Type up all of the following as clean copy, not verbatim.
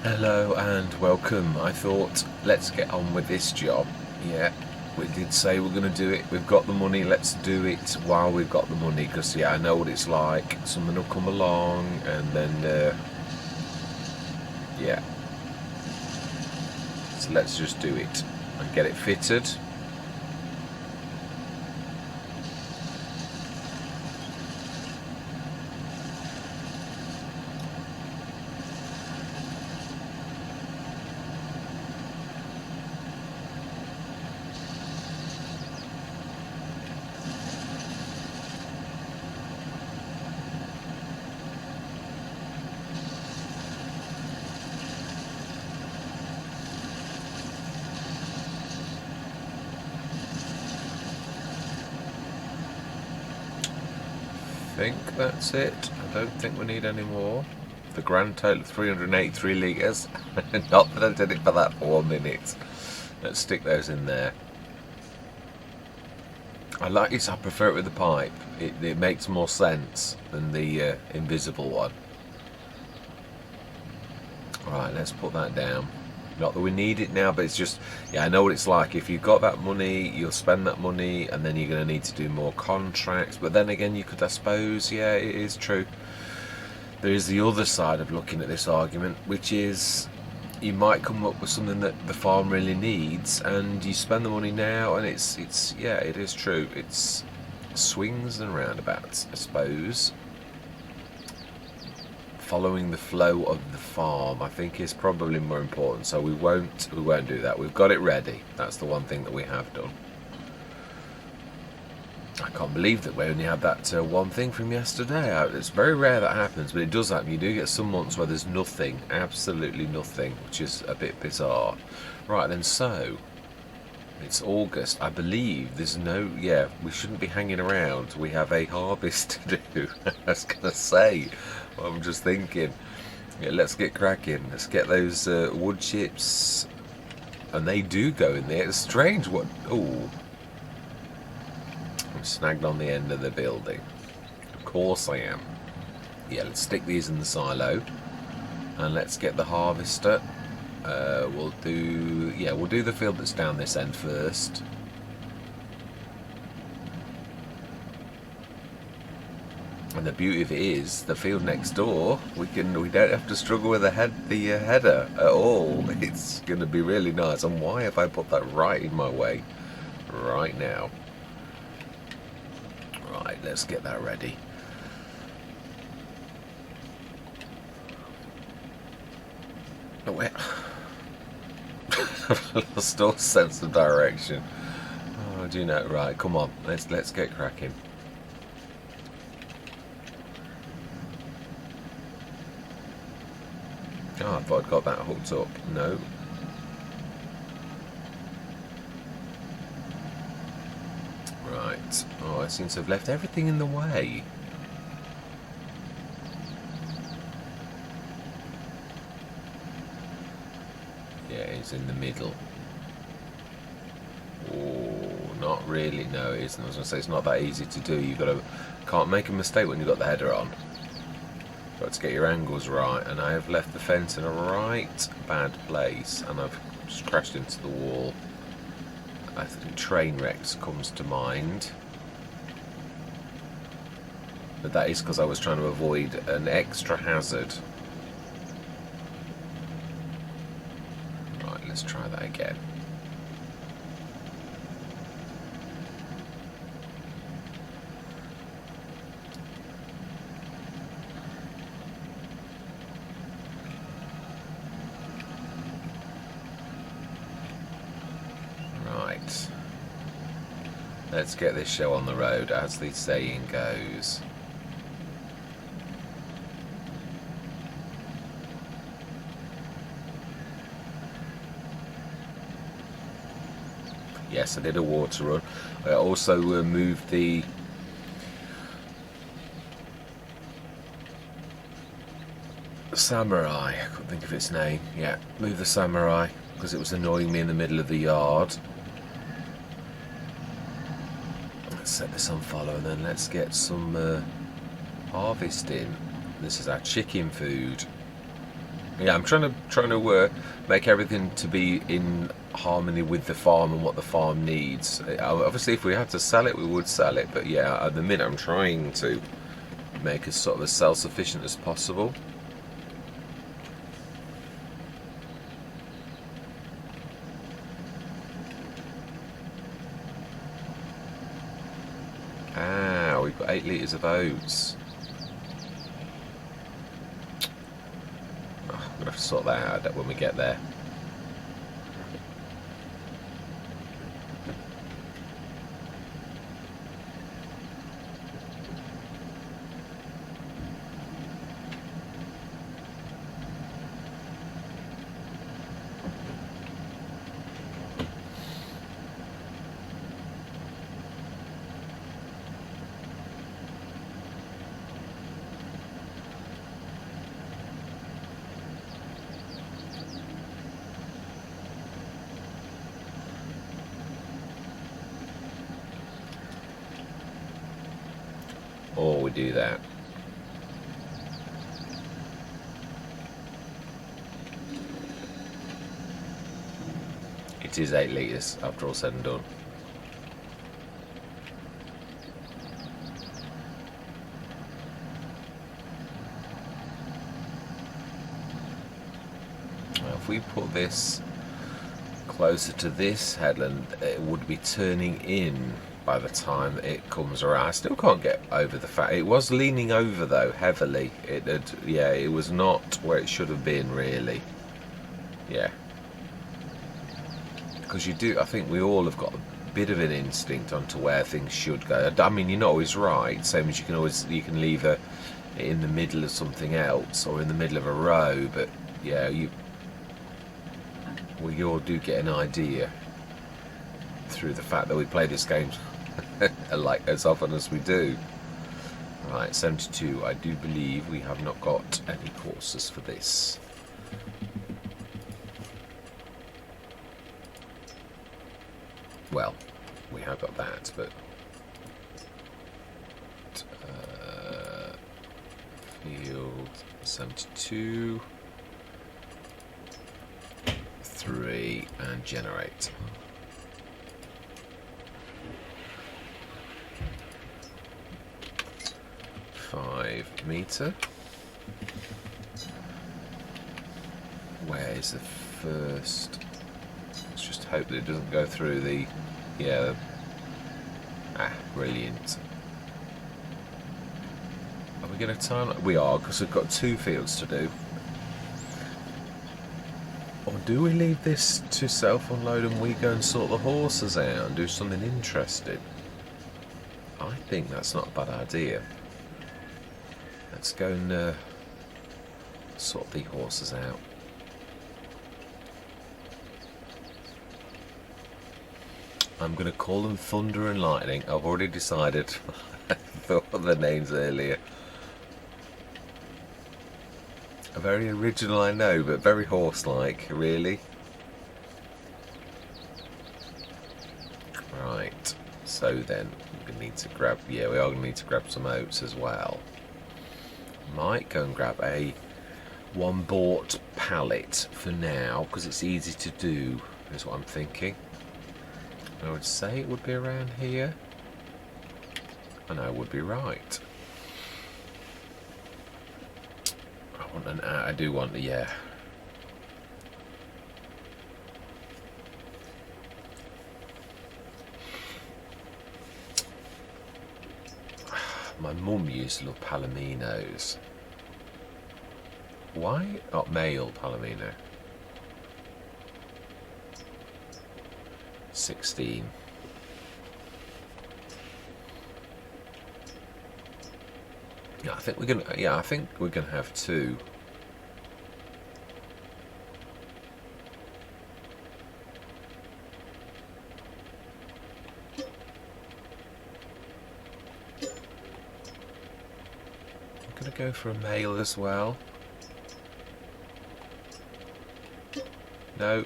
Hello and welcome. I thought, let's get on with this job. Yeah, we did say we're going to do it. We've got the money, let's do it while we've got the money. Because, yeah, I know what it's like. Someone will come along and then, yeah. So let's just do it and get it fitted. I think that's it. I don't think we need any more. The grand total of 383 litres. Not that I did it for that for 1 minute. Let's stick those in there. I like this. I prefer it with the pipe. It makes more sense than the invisible one. Right, let's put that down. Not that we need it now, but it's just, yeah, I know what it's like. If you've got that money, you'll spend that money, and then you're going to need to do more contracts. But then again, you could, I suppose, yeah, it is true. There is the other side of looking at this argument, which is you might come up with something that the farm really needs, and you spend the money now, and it's yeah, it is true. It's swings and roundabouts, I suppose. Following the flow of the farm, I think, is probably more important. So we won't do that. We've got it ready. That's the one thing that we have done. I can't believe that we only had that one thing from yesterday. It's very rare that happens, but it does happen. You do get some months where there's nothing, absolutely nothing, which is a bit bizarre. Right then, so it's August. I believe there's no, yeah, we shouldn't be hanging around. We have a harvest to do. I was going to say, I'm just thinking, yeah, let's get cracking. Let's get those wood chips. And they do go in there. It's strange what, oh, I'm snagged on the end of the building. Of course I am. Yeah, let's stick these in the silo. And let's get the harvester. We'll do the field that's down this end first. And the beauty of it is, the field next door, we don't have to struggle with the header at all. It's going to be really nice. And why have I put that right in my way right now? Right, let's get that ready. Oh, wait. I've lost all sense of direction. Oh, do you know? Right, come on, let's get cracking. Oh, I thought I'd got that hooked up. No. Right. Oh, I seem to have left everything in the way. Yeah, it's in the middle. Oh, not really. No, it isn't. I was going to say, it's not that easy to do. Can't make a mistake when you've got the header on. Got to get your angles right, and I have left the fence in a right bad place, and I've just crashed into the wall. I think train wrecks comes to mind, but that is because I was trying to avoid an extra hazard. Right, let's try that again. Let's get this show on the road, as the saying goes. Yes, I did a water run. I also moved the samurai. I couldn't think of its name. Yeah, moved the samurai because it was annoying me in the middle of the yard. Set this on follow, and then let's get some harvest in. This is our chicken food. Yeah, I'm trying to make everything to be in harmony with the farm and what the farm needs. Obviously, if we had to sell it, we would sell it. But yeah, at the minute, I'm trying to make us sort of as self-sufficient as possible. Ah, we've got 8 litres of oats. Oh, I'm gonna have to sort that out when we get there. Or we do that. It is 8 litres after all said and done. Now, if we put this closer to this headland, it would be turning in by the time it comes around. I still can't get over the fact it was leaning over though heavily. It had, yeah, it was not where it should have been really. Yeah, because you do. I think we all have got a bit of an instinct onto where things should go. I mean, you're not always right. Same as you can leave it in the middle of something else or in the middle of a row. But yeah, you all do get an idea through the fact that we play this game like as often as we do. Right, 72. I do believe we have not got any courses for this. Well, we have got that, but field 72, 3, and generate. $5 Where is the first? Let's just hope that it doesn't go through the. Yeah. Brilliant. Are we going to time? We are, because we've got 2 fields to do. Or do we leave this to self-unload and we go and sort the horses out and do something interesting? I think that's not a bad idea. Let's go and sort the horses out. I'm going to call them Thunder and Lightning. I've already decided. I thought of the names earlier. Very original, I know, but very horse-like, really. Right, so then we're going to need to grab, yeah, we are going to need to grab some oats as well. Might go and grab a one-bought pallet for now, because it's easy to do, is what I'm thinking. I would say it would be around here, and I would be right. I do want, yeah. My mum used to love palominos. Why? Oh, male palomino. 16. Yeah, I think we're gonna. Yeah, I think we're gonna have 2. I'm gonna go for a male as well. No.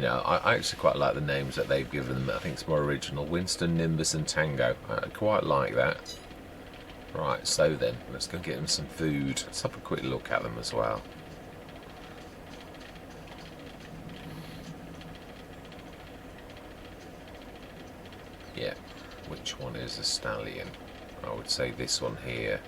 you know, I actually quite like the names that they've given them. I think it's more original. Winston, Nimbus and Tango. I quite like that. Right, so then, let's go get them some food. Let's have a quick look at them as well. Yeah, which one is a stallion? I would say this one here.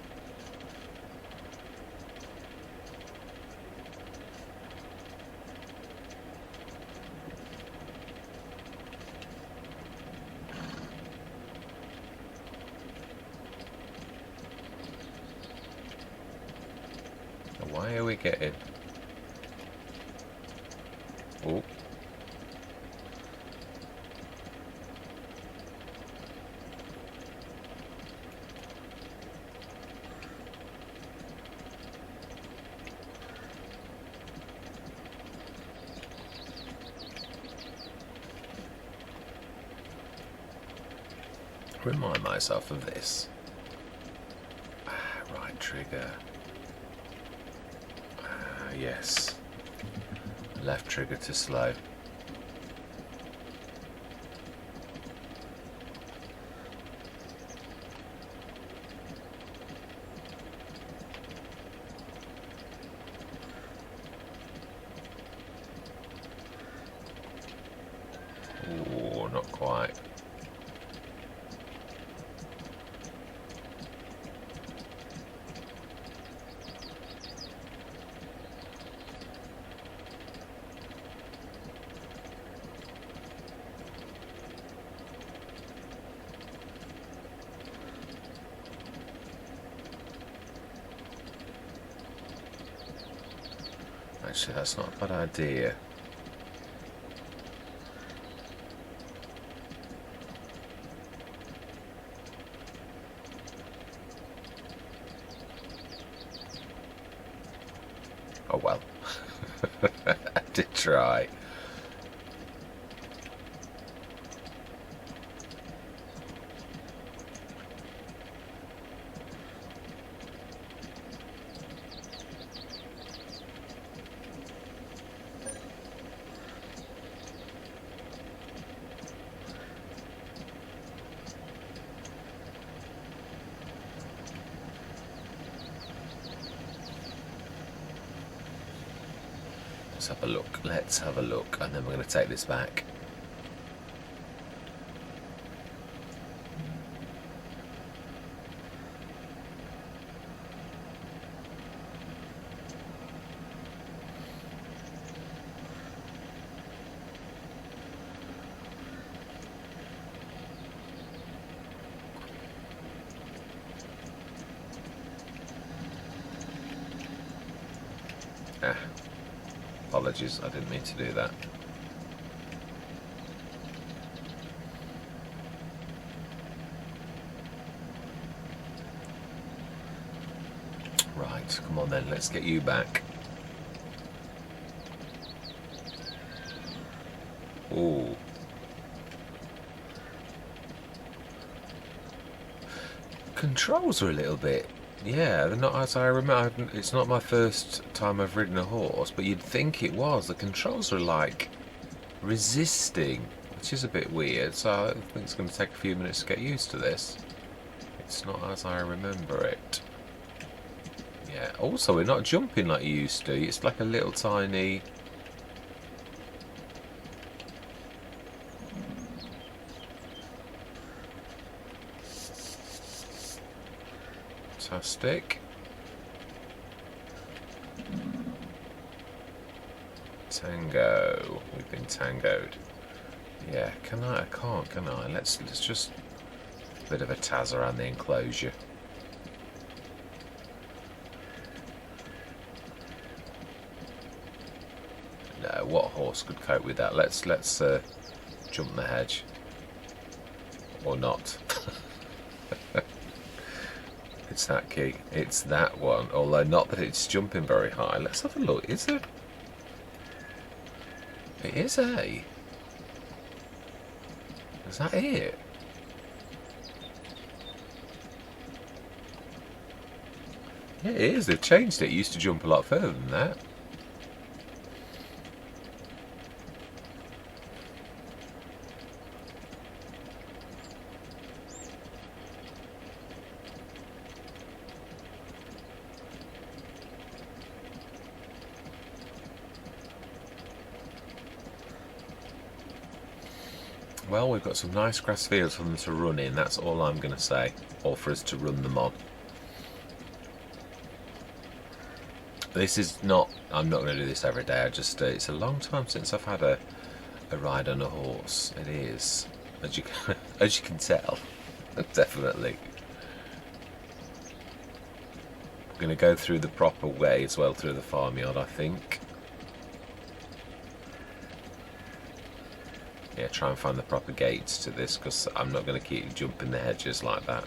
Why are we getting... Oh. Remind myself of this. Right trigger. Yes. Left trigger to slow. Oh, not quite. Actually, that's not a bad idea. Oh well. I did try. Let's have a look. Let's have a look, and then we're going to take this back. Apologies, I didn't mean to do that. Right, come on then, let's get you back. Ooh. Controls are a little bit... Yeah, they're not as I remember. It's not my first time I've ridden a horse, but you'd think it was. The controls are like resisting, which is a bit weird, so I think it's going to take a few minutes to get used to this. It's not as I remember it. Yeah, also we're not jumping like you used to. It's like a little tiny... Fantastic. Tango. We've been tangoed. Yeah, can I? I can't, can I? Let's just a bit of a taz around the enclosure. No, what horse could cope with that? Let's jump the hedge. Or not. It's that key. It's that one. Although not that it's jumping very high. Let's have a look. Is it? It is A. Is that it? Yeah, it is. They've changed it. It used to jump a lot further than that. Well, we've got some nice grass fields for them to run in, that's all I'm going to say. Or for us to run them on. This is not, I'm not going to do this every day, it's a long time since I've had a ride on a horse. It is, as you can tell, definitely. I'm going to go through the proper way as well, through the farmyard, I think. Yeah, try and find the proper gates to this, because I'm not going to keep jumping the hedges like that.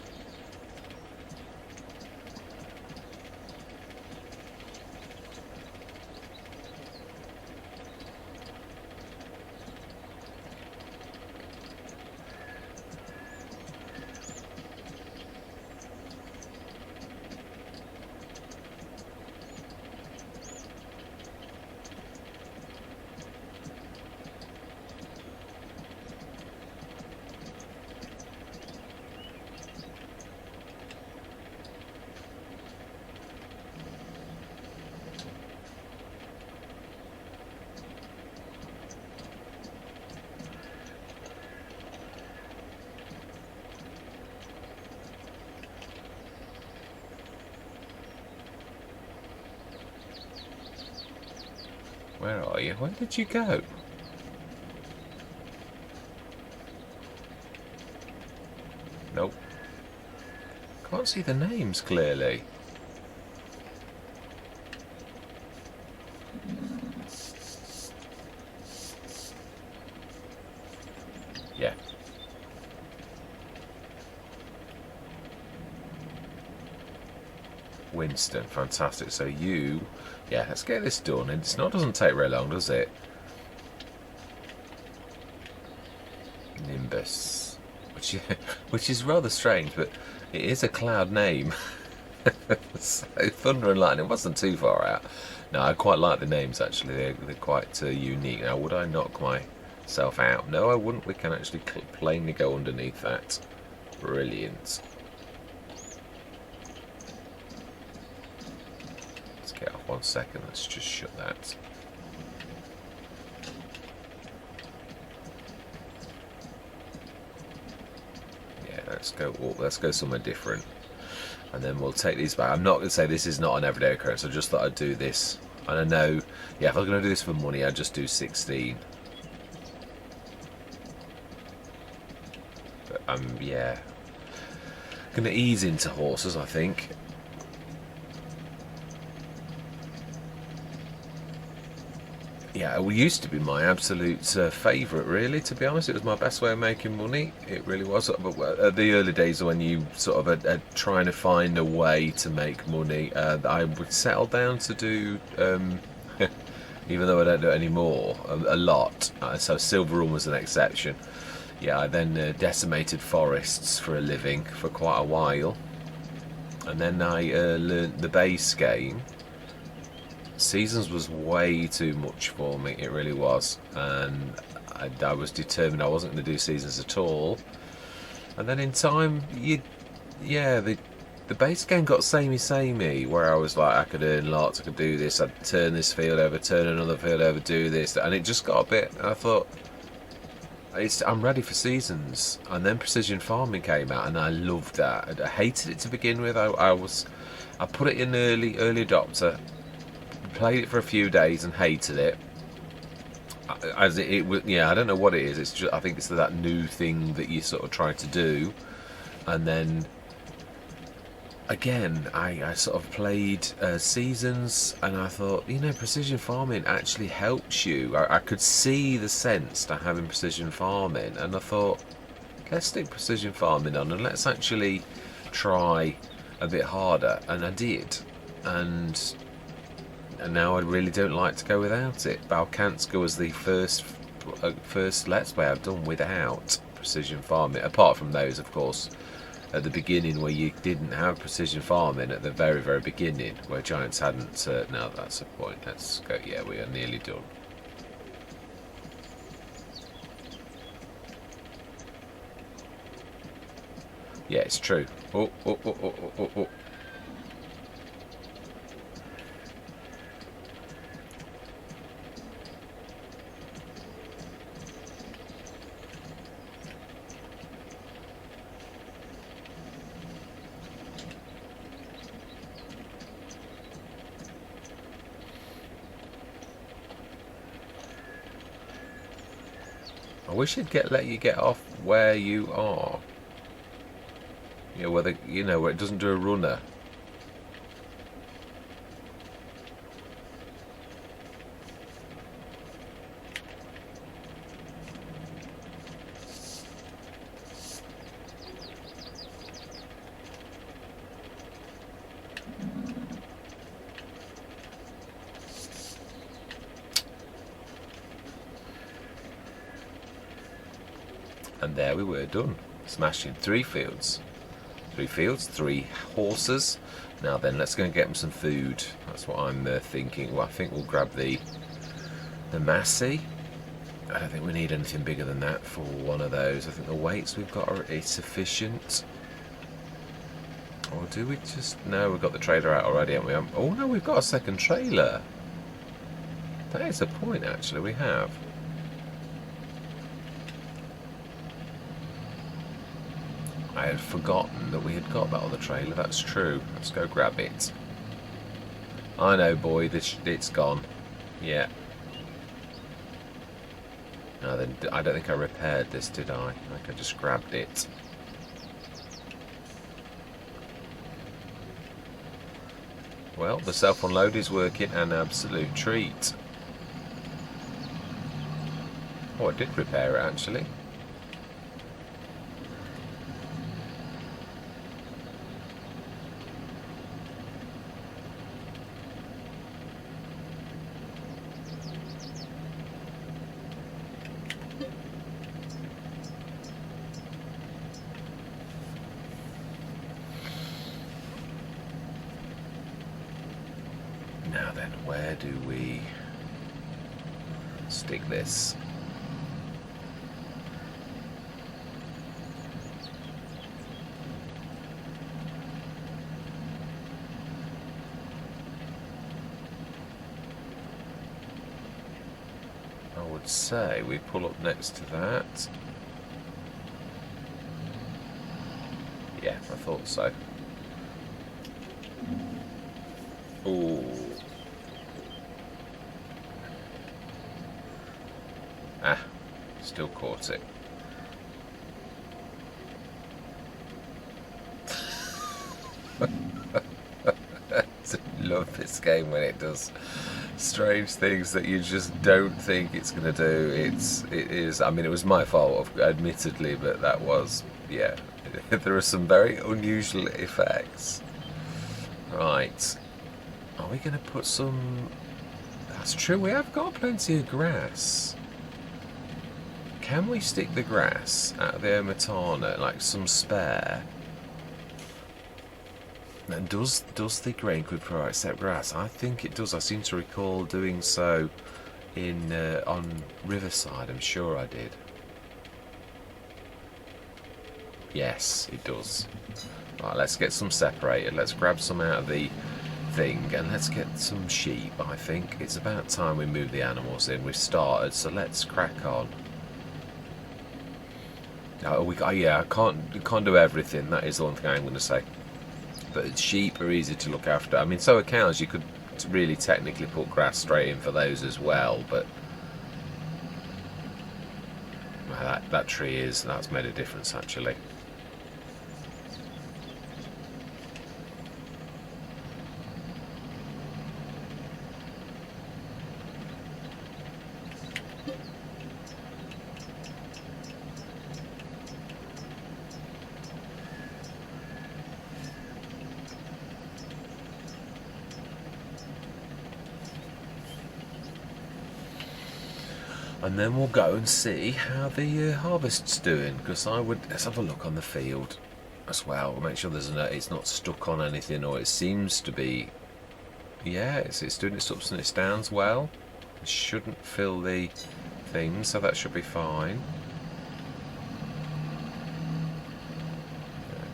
Where are you? Where did you go? Nope. Can't see the names clearly. Yeah. Winston, fantastic. So you, yeah, let's get this done. It's not, doesn't take very long, does it? Nimbus, which is rather strange, but it is a cloud name. So thunder and lightning wasn't too far out. No, I quite like the names actually. They're quite unique. Now, would I knock myself out? No, I wouldn't. We can actually plainly go underneath that. Brilliant. Let's get off 1 second. Let's just shut that. Yeah, let's go somewhere different. And then we'll take these back. I'm not going to say this is not an everyday occurrence. I just thought I'd do this. And I know, yeah, if I was going to do this for money, I'd just do 16. But yeah, going to ease into horses, I think. Yeah, it used to be my absolute favourite, really, to be honest. It was my best way of making money. It really was. But at the early days when you sort of are trying to find a way to make money, I would settle down to do, even though I don't do it anymore, a lot. So Silver Run was an exception. Yeah, I then decimated forests for a living for quite a while. And then I learnt the base game. Seasons was way too much for me, it really was, and I was determined I wasn't going to do seasons at all. And then in time, the base game got samey, where I was like, I could earn lots, I could do this, I'd turn this field over, turn another field over, do this, and it just got a bit, and I thought, I'm ready for seasons. And then precision farming came out, and I loved that. I hated it to begin with. I put it in early adopter. Played it for a few days and hated it. As it was, yeah, I don't know what it is. It's just, I think it's that new thing that you sort of try to do, and then again, I sort of played seasons, and I thought, precision farming actually helps you. I could see the sense to having precision farming, and I thought, let's stick precision farming on, and let's actually try a bit harder, and I did, and now I really don't like to go without it. Balkanska was the first Let's Play I've done without precision farming, apart from those, of course, at the beginning where you didn't have precision farming at the very, very beginning, where Giants hadn't. Now that's the point. Let's go. Yeah, we are nearly done. Yeah, it's true. Oh. wish it'd let you get off where you are. You know, where it doesn't do a runner. And there we were, done. Smashing 3 fields. 3 fields, 3 horses. Now then, let's go and get them some food. That's what I'm thinking. Well, I think we'll grab the Massey. I don't think we need anything bigger than that for one of those. I think the weights we've got are sufficient. Or do we just... No, we've got the trailer out already, haven't we? Oh no, we've got a second trailer. That is a point, actually, we have. I had forgotten that we had got that other trailer. That's true. Let's go grab it. I know, boy. It's gone. Yeah. No, then I don't think I repaired this, did I? I think I just grabbed it. Well, the self-unload is working, an absolute treat. Oh, I did repair it, actually. Now then, where do we stick this? I would say we pull up next to that. Yeah, I thought so. Ooh. Ah, still caught it. I love this game when it does strange things that you just don't think it's going to do. It is. I mean, it was my fault, admittedly, but that was, yeah. There are some very unusual effects. Right. Are we going to put some... That's true, we have got plenty of grass. Can we stick the grass at the Omatana, like some spare? And does the grain quid pro accept grass? I think it does. I seem to recall doing so in on Riverside. I'm sure I did. Yes, it does. Right, let's get some separated. Let's grab some out of the thing and let's get some sheep. I think it's about time we move the animals in. We've started, so let's crack on. Yeah, I can't do everything. That is the one thing I'm going to say. But sheep are easy to look after. I mean, so are cows. You could really technically put grass straight in for those as well, but well, that tree that's made a difference actually. And then we'll go and see how the harvest's doing, because let's have a look on the field as well. We'll make sure it's not stuck on anything, or it seems to be. Yeah, it's doing its ups and its downs well. It shouldn't fill the thing, so that should be fine.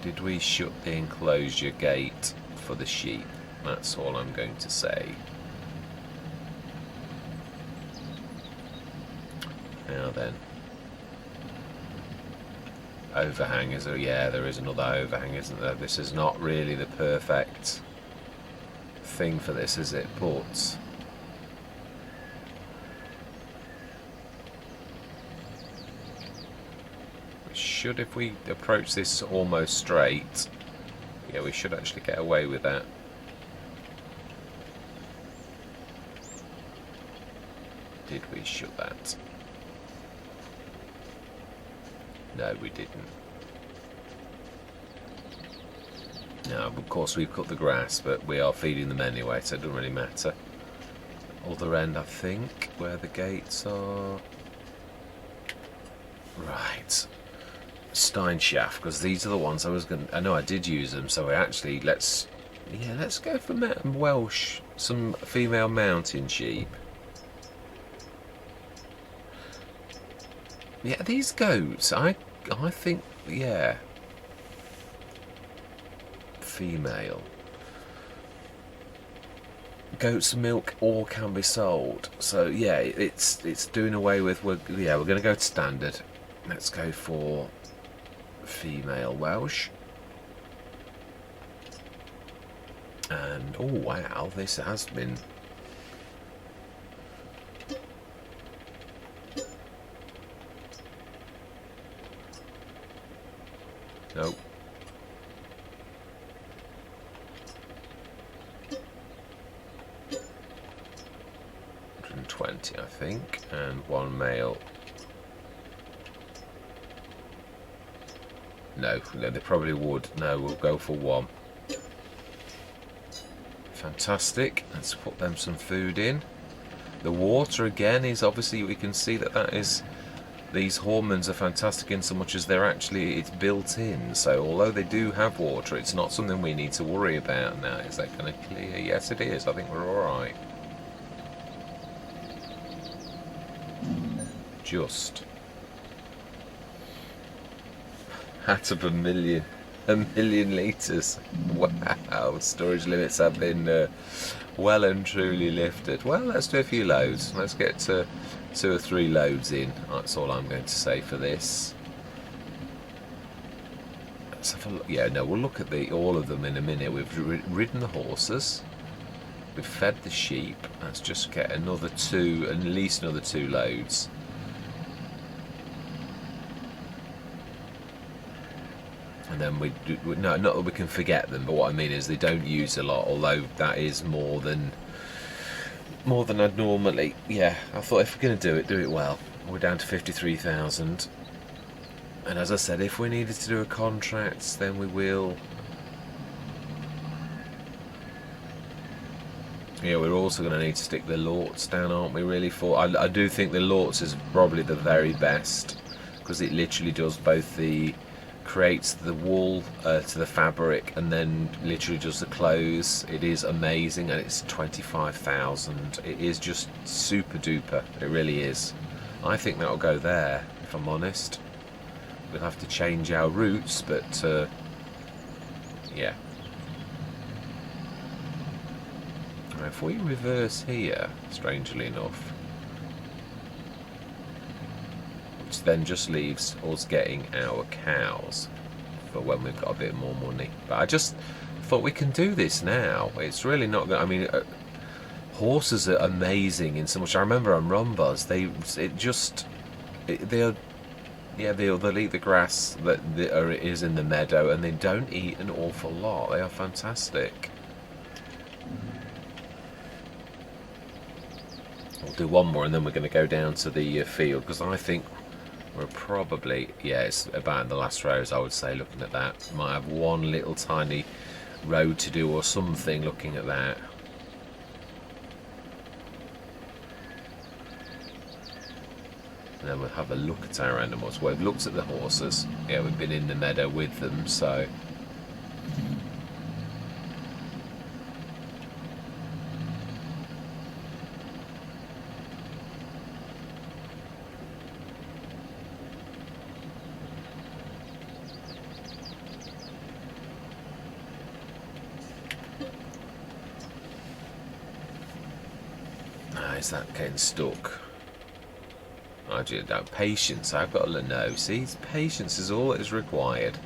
Did we shut the enclosure gate for the sheep? That's all I'm going to say. Now then, overhang is yeah, there is another overhang, isn't there? This is not really the perfect thing for this, is it? But should, if we approach this almost straight, yeah, we should actually get away with that. Did we shut that? No, we didn't. No, of course we've cut the grass, but we are feeding them anyway, so it doesn't really matter. Other end, I think, where the gates are. Right. Steinschaft, because these are the ones I was going to... I know I did use them, so let's go for Welsh, some female mountain sheep. Yeah, these goats, I think, yeah. Female. Goat's milk all can be sold. So yeah, it's doing away with, we're going to go to standard. Let's go for female Welsh. And oh wow, this has been... Nope. 120, I think, and one male. No, they probably would. No, we'll go for one. Fantastic. Let's put them some food in. The water again is obviously, we can see that is... These hormones are fantastic in so much as it's built in. So although they do have water, it's not something we need to worry about now. Is that going to clear? Yes, it is. I think we're all right. Just out of a million litres. Wow, storage limits have been well and truly lifted. Well, let's do a few loads. Let's get to 2 or 3 loads in. That's all I'm going to say for this. Let's have a look. Yeah, no, we'll look at all of them in a minute. We've ridden the horses. We've fed the sheep. Let's just get another 2, at least another 2 loads. And then no, not that we can forget them, but what I mean is they don't use a lot, although that is more than I'd normally. Yeah, I thought if we're going to do it well. We're down to 53,000. And as I said, if we needed to do a contract, then we will. Yeah, we're also going to need to stick the Lorts down, aren't we, really? I do think the Lorts is probably the very best, because it literally does both creates the wool to the fabric, and then literally does the clothes. It is amazing, and it's 25,000. It is just super duper. It really is. I think that'll go there, if I'm honest. We'll have to change our routes, but yeah. If we reverse here, strangely enough, which then just leaves us getting our cows for when we've got a bit more money. But I just thought we can do this now. It's really not good. I mean, horses are amazing in so much. I remember on Rumbas, they'll eat the grass that is in the meadow, and they don't eat an awful lot. They are fantastic. We'll do one more, and then we're going to go down to the field, because I think we're probably, yeah, it's about in the last rows, I would say, looking at that. Might have one little tiny road to do or something looking at that. And then we'll have a look at our animals. Well, we've looked at the horses. Yeah, we've been in the meadow with them, so... Is that getting stuck? I do that. Patience. I've got to know. See, patience is all that is required.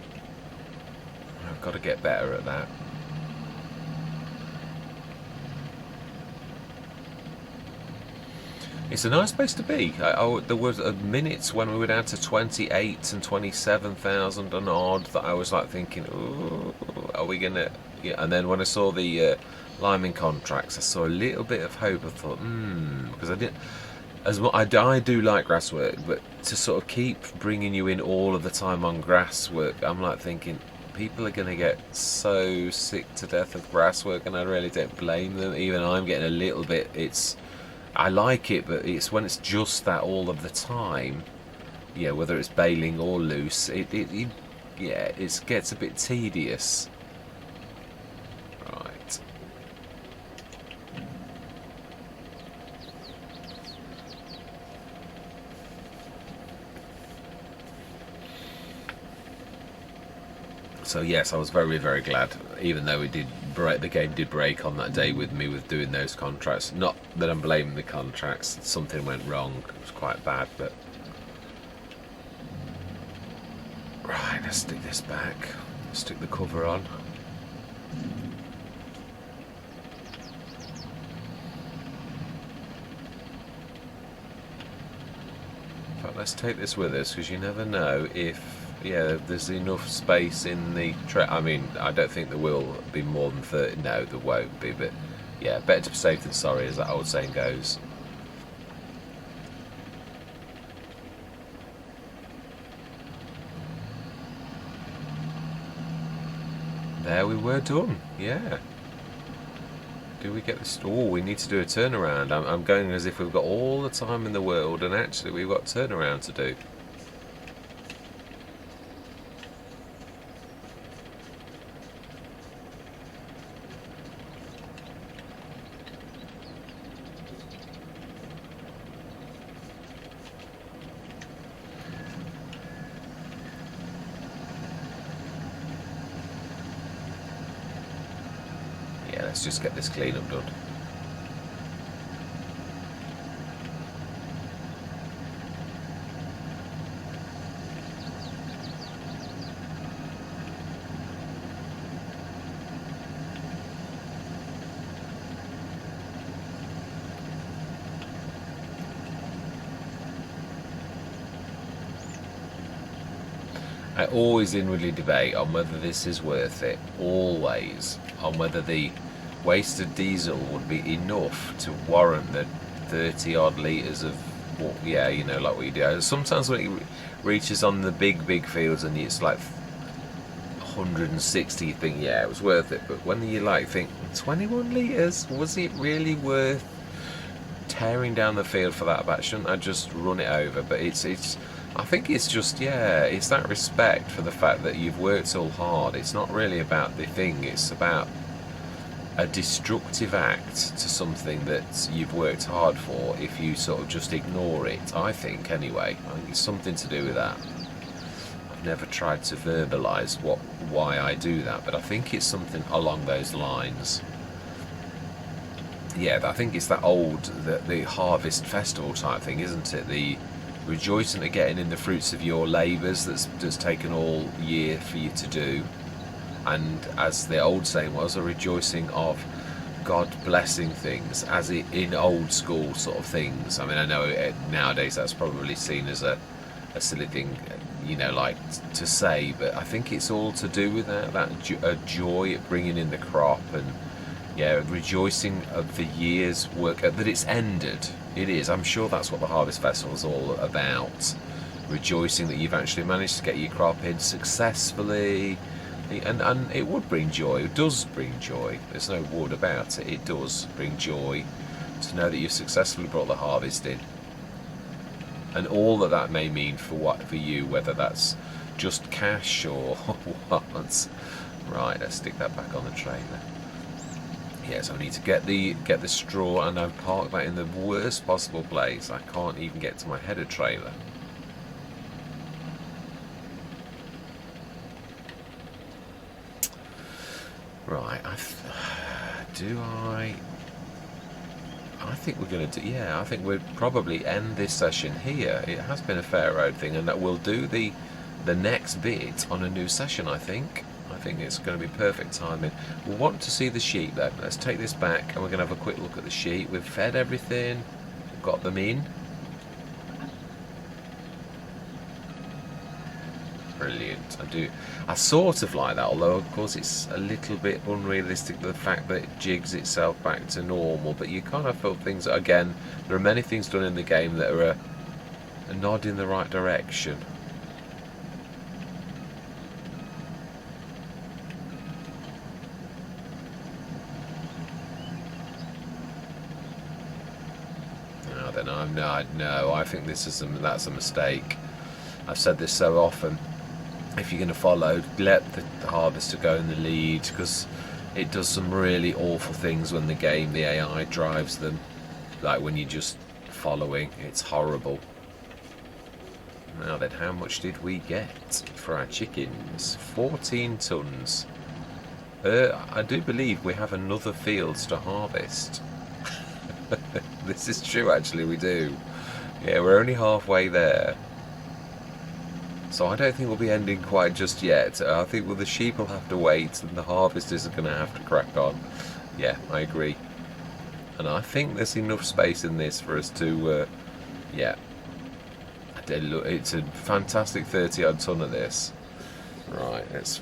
I've got to get better at that. It's a nice place to be. There was minutes when we were down to 28 and 27,000 and odd that I was like thinking, ooh, are we gonna? Yeah. And then when I saw the liming contracts, I saw a little bit of hope. I thought, because I didn't. As well, I do like grass work, but to sort of keep bringing you in all of the time on grass work, I'm like thinking people are going to get so sick to death of grass work, and I really don't blame them. Even I'm getting a little bit. I like it, but it's when it's just that all of the time. Yeah, whether it's baling or loose, it gets a bit tedious. Right. So yes, I was very, very glad, even though the game did break on that day with me with doing those contracts. Not that I'm blaming the contracts, something went wrong, it was quite bad, but... Right, let's stick this back, stick the cover on. In fact, let's take this with us, because you never know if... Yeah, there's enough space in the I mean, I don't think there will be more than 30. No, there won't be, but yeah, better to be safe than sorry, as that old saying goes. There we were done, yeah. Do we get this? Oh, we need to do a turnaround. I'm going as if we've got all the time in the world, and actually we've got turnaround to do. Let's just get this cleanup done. I always inwardly debate on whether this is worth it, always, on whether the wasted diesel would be enough to warrant the 30 odd litres of, well, yeah, you know, like what you do. Sometimes when it reaches on the big fields and it's like 160, you think, yeah, it was worth it. But when you like think 21 litres, was it really worth tearing down the field for that batch? Shouldn't I just run it over? But it's I think it's just, yeah, it's that respect for the fact that you've worked so hard. It's not really about the thing, it's about a destructive act to something that you've worked hard for if you sort of just ignore it, I think, anyway. I think it's something to do with that. I've never tried to verbalise why I do that, but I think it's something along those lines. Yeah, I think it's that old, the harvest festival type thing, isn't it? The rejoicing at getting in the fruits of your labours that's taken all year for you to do. And as the old saying was, a rejoicing of God blessing things, as it in old school sort of things. I mean, I know nowadays that's probably seen as a silly thing, you know, like to say, but I think it's all to do with that joy at bringing in the crop, and yeah, rejoicing of the year's work that it's ended. It is. I'm sure that's what the Harvest Festival is all about. Rejoicing that you've actually managed to get your crop in successfully. And it would bring joy, it does bring joy, there's no wood about it, it does bring joy to know that you've successfully brought the harvest in. And all that may mean for you, whether that's just cash or what. Right, let's stick that back on the trailer. Yes, I need to get the straw, and I've parked that in the worst possible place. I can't even get to my header trailer. Right, I think we're going to do, yeah, I think we'll probably end this session here. It has been a fair road thing, and that we'll do the next bit on a new session, I think. I think it's going to be perfect timing. We'll want to see the sheep though. Let's take this back and we're going to have a quick look at the sheep. We've fed everything, got them in. Brilliant. I sort of like that, although of course it's a little bit unrealistic, the fact that it jigs itself back to normal, but you kind of feel things, again, there are many things done in the game that are a nod in the right direction. No, I think that's a mistake. I've said this so often. If you're going to follow, let the harvester go in the lead, because it does some really awful things when the AI drives them. Like when you're just following, it's horrible. Now then, how much did we get for our chickens? 14 tons. I do believe we have another fields to harvest. This is true, actually, we do. Yeah, we're only halfway there. So I don't think we'll be ending quite just yet. I think the sheep will have to wait and the harvesters are going to have to crack on. Yeah, I agree. And I think there's enough space in this for us to, yeah. It's a fantastic 30-odd ton of this. Right, let's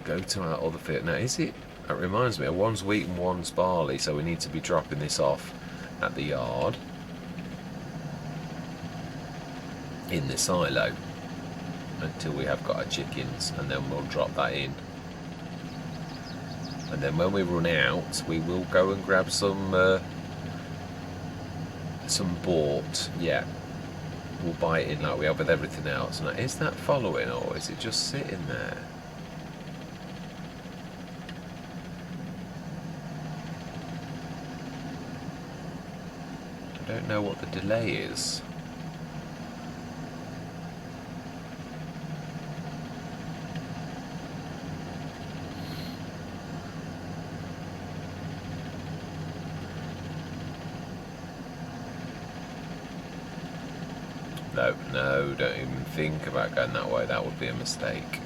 go to our other field. Now, that reminds me, one's wheat and one's barley, so we need to be dropping this off at the yard in the silo until we have got our chickens, and then we'll drop that in. And then when we run out, we will go and grab some bought. Yeah, we'll buy it in like we have with everything else. Now, is that following, or is it just sitting there? I don't know what the delay is. No, don't even think about going that way. That would be a mistake.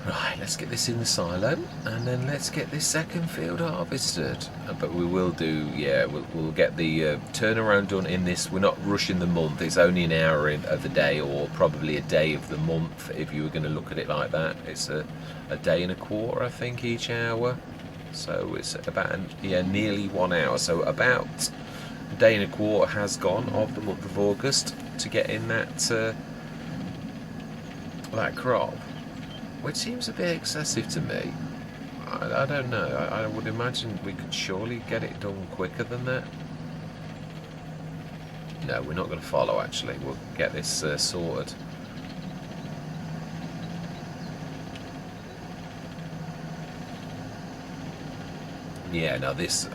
Right, let's get this in the silo, and then let's get this second field harvested. But we will do, yeah, we'll get the turnaround done in this. We're not rushing the month. It's only an hour of the day, or probably a day of the month, if you were going to look at it like that. It's a day and a quarter, I think, each hour. So it's about, nearly 1 hour. So about a day and a quarter has gone of the month of August to get in that crop. Which seems a bit excessive to me. I don't know. I would imagine we could surely get it done quicker than that. No, we're not going to follow, actually. We'll get this sorted. Yeah, now this...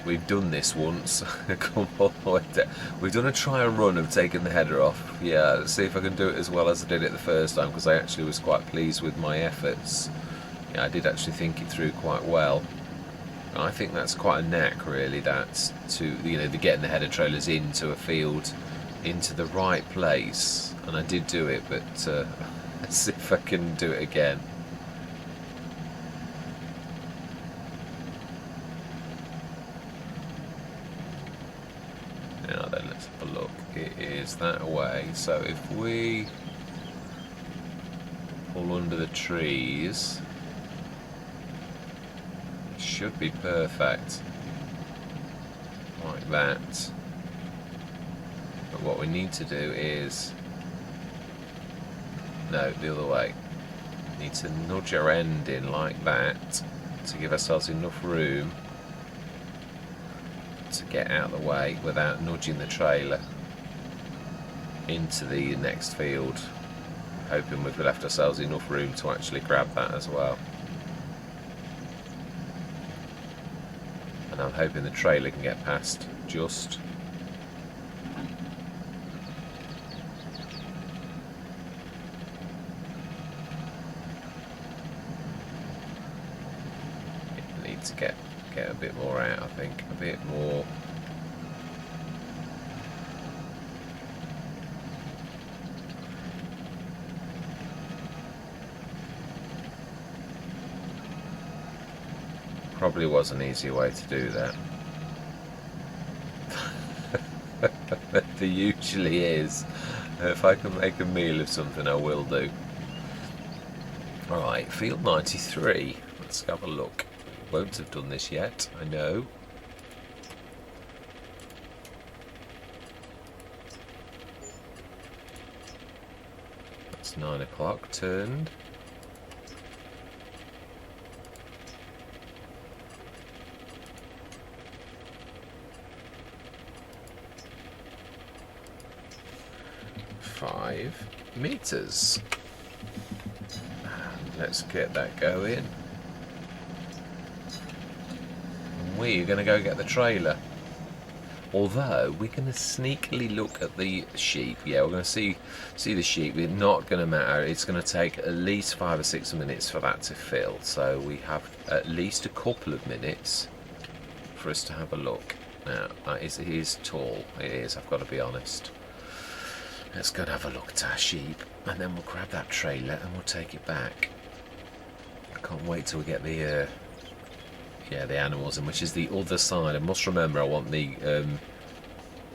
we've done this once. Come all the way down. We've done a trial run of taking the header off. Yeah, let's see if I can do it as well as I did it the first time, because I actually was quite pleased with my efforts. Yeah, I did actually think it through quite well. And I think that's quite a knack, really, that to, the getting the header trailers into a field, into the right place. And I did do it, but let's see if I can do it again. Now then, let's have a look. It is that way. So if we pull under the trees, it should be perfect. Like that. But what we need to do is... No, the other way. We need to nudge our end in like that to give ourselves enough room to get out of the way without nudging the trailer into the next field, hoping we've left ourselves enough room to actually grab that as well. And I'm hoping the trailer can get past just. It needs to get a bit more out, I think. A bit more. Probably was an easier way to do that. There usually is. If I can make a meal of something, I will do. Alright, field 93. Let's have a look. Won't have done this yet, I know. That's 9 o'clock, turned. Meters. Let's get that going. And we're going to go get the trailer. Although we're going to sneakily look at the sheep. Yeah, we're going to see the sheep. It's not going to matter. It's going to take at least 5 or 6 minutes for that to fill. So we have at least a couple of minutes for us to have a look. Now, it is tall. It is. I've got to be honest. Let's go and have a look at our sheep, and then we'll grab that trailer and we'll take it back. I can't wait till we get the the animals in, which is the other side. I must remember I want the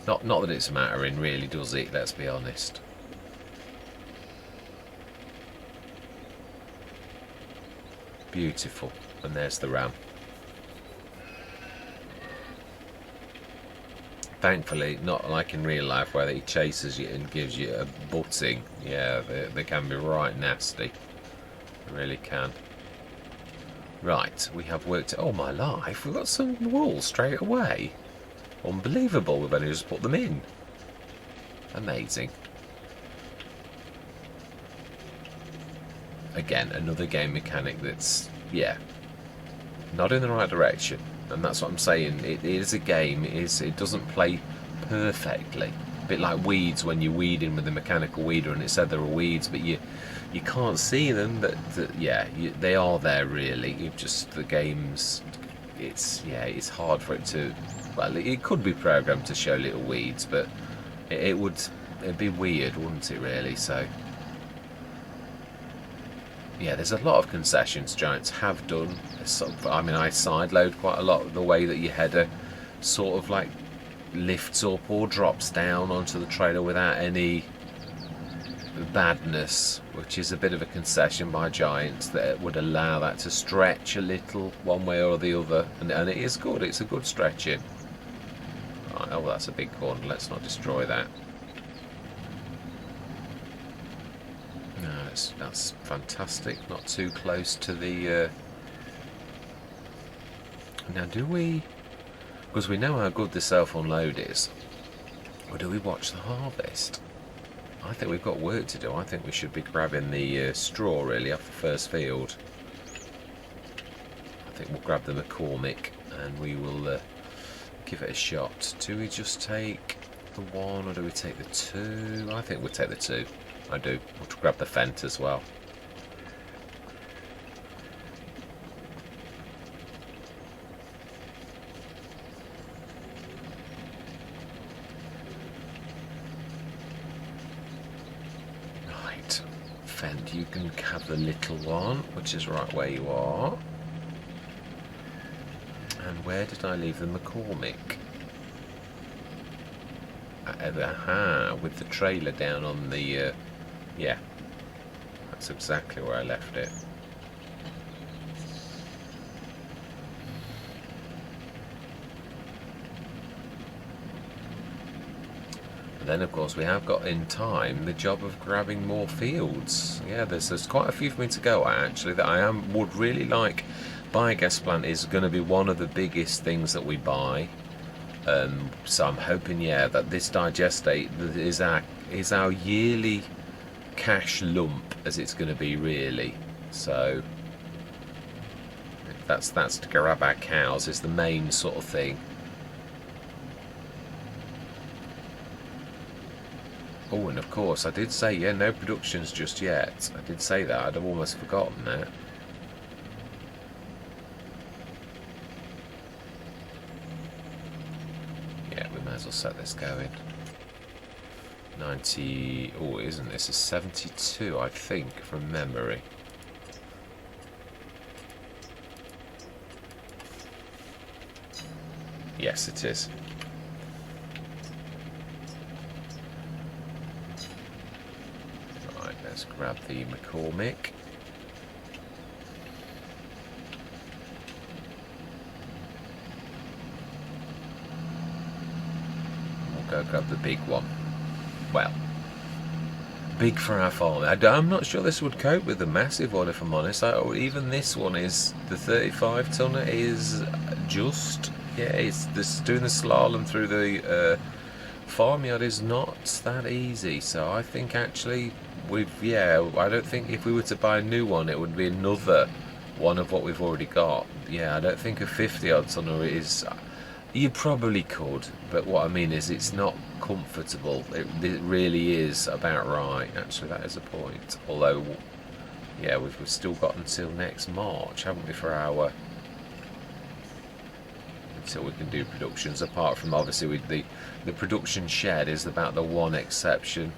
not that it's mattering really, does it? Let's be honest. Beautiful, and there's the ram. Thankfully, not like in real life where he chases you and gives you a butting. Yeah, they can be right nasty. They really can. Right, we have worked. Oh my life, we've got some wool straight away. Unbelievable, we've only just put them in. Amazing. Again, another game mechanic that's, yeah, not in the right direction. And that's what I'm saying. It is a game. It doesn't play perfectly. A bit like weeds when you're weeding with a mechanical weeder, and it said there were weeds, but you can't see them. But they are there really. You just the game's. It's hard for it to. Well, it could be programmed to show little weeds, but it'd be weird, wouldn't it? Really. So. Yeah, there's a lot of concessions Giants have done. I mean, I sideload quite a lot of the way that your header sort of like lifts up or drops down onto the trailer without any badness, which is a bit of a concession by Giants that would allow that to stretch a little one way or the other, and it is good. It's a good stretching. Right, oh, that's a big corner. Let's not destroy that. No, that's fantastic. Not too close to the. Now, do we? Because we know how good the self-unload is. Or do we watch the harvest? I think we've got work to do. I think we should be grabbing the straw really off the first field. I think we'll grab the McCormick and we will give it a shot. Do we just take the one or do we take the two? I think we'll take the two. I do. We'll grab the Fent as well. Right. Fent, you can have the little one, which is right where you are. And where did I leave the McCormick? Aha, with the trailer down on the... yeah, that's exactly where I left it. And then, of course, we have got in time the job of grabbing more fields. Yeah, there's quite a few for me to go at, actually, that I would really like. Biogas plant is going to be one of the biggest things that we buy. So I'm hoping, yeah, that this digestate is our yearly cash lump, as it's going to be really. So That's to grab our cows is the main sort of thing. Oh, and of course I did say, yeah, no productions just yet. I did say that. I'd have almost forgotten that. Yeah, we may as well set this going. 90... oh, isn't this? Is 72, I think, from memory. Yes, it is. Right, let's grab the McCormick. We'll go grab the big one. Well, big for our farm. I'm not sure this would cope with the massive one, if I'm honest. Even this one is, the 35 tonner is just, yeah, it's this, doing the slalom through the farmyard is not that easy. So I think actually I don't think if we were to buy a new one, it would be another one of what we've already got. Yeah, I don't think a 50 odd tonner is. You probably could, but what I mean is it's not comfortable. It really is about right. Actually, that is a point. Although, yeah, we've still got until next March, haven't we, for our... until we can do productions. Apart from, obviously, with the production shed is about the one exception.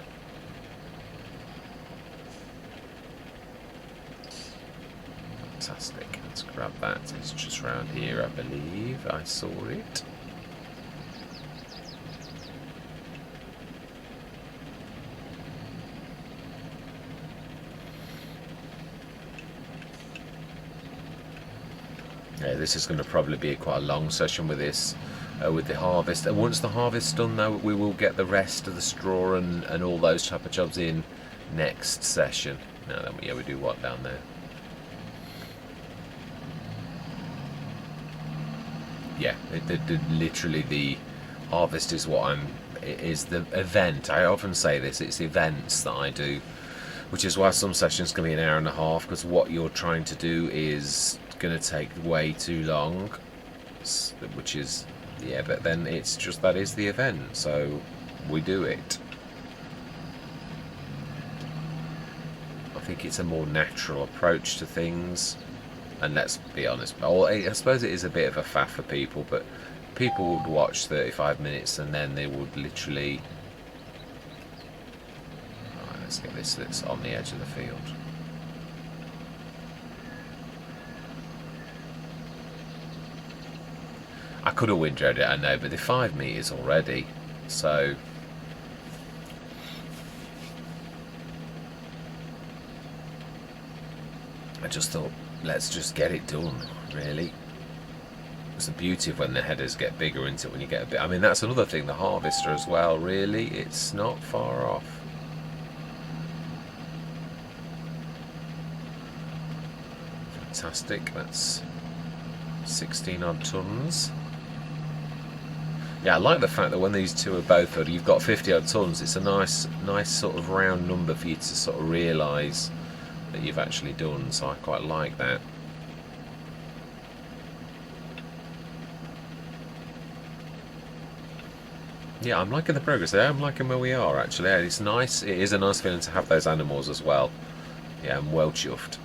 Fantastic. Let's grab that. It's just round here, I believe. I saw it. Yeah, this is going to probably be quite a long session with this, with the harvest. And once the harvest's done, though, we will get the rest of the straw and all those type of jobs in next session. No, then yeah, we do what down there? Yeah, literally the harvest is what is the event. I often say this, it's events that I do, which is why some sessions can be an hour and a half, because what you're trying to do is going to take way too long, which is, yeah, but then it's just, that is the event, so we do it. I think it's a more natural approach to things. And let's be honest, I suppose it is a bit of a faff for people, but people would watch 35 minutes and then they would literally... Alright, let's get this that's on the edge of the field. I could have windrowed it, I know, but they're 5 metres already, so... I just thought, let's just get it done, really. It's the beauty of when the headers get bigger, isn't it, when you get a bit... I mean, that's another thing, the harvester as well, really, it's not far off. Fantastic, that's 16 odd tonnes. Yeah, I like the fact that when these two are both filled, you've got 50 odd tonnes. It's a nice sort of round number for you to sort of realise that you've actually done, so I quite like that. Yeah, I'm liking the progress there. I'm liking where we are, actually. It's nice. It is a nice feeling to have those animals as well. Yeah, I'm well chuffed.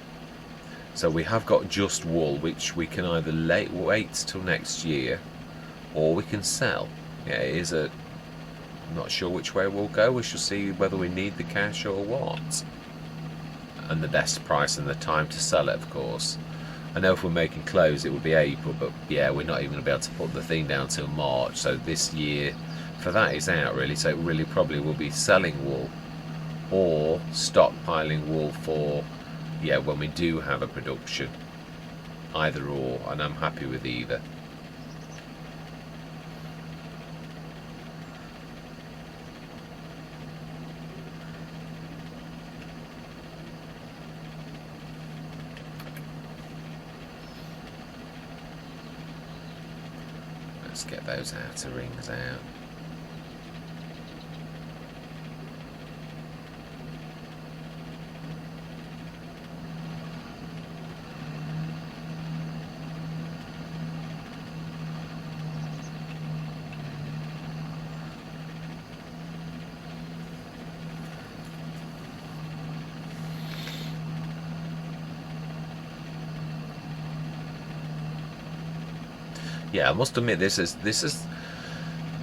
So we have got just wool, which we can either wait till next year, or we can sell. Yeah, it is a... I'm not sure which way we'll go. We shall see whether we need the cash or what. And the best price and the time to sell it, of course. I know if we're making clothes it would be April, but yeah, we're not even going to be able to put the thing down till March, so this year for that is out, really. So it really probably will be selling wool or stockpiling wool for, yeah, when we do have a production. Either or, and I'm happy with either. Let's get those outer rings out. Yeah, I must admit this is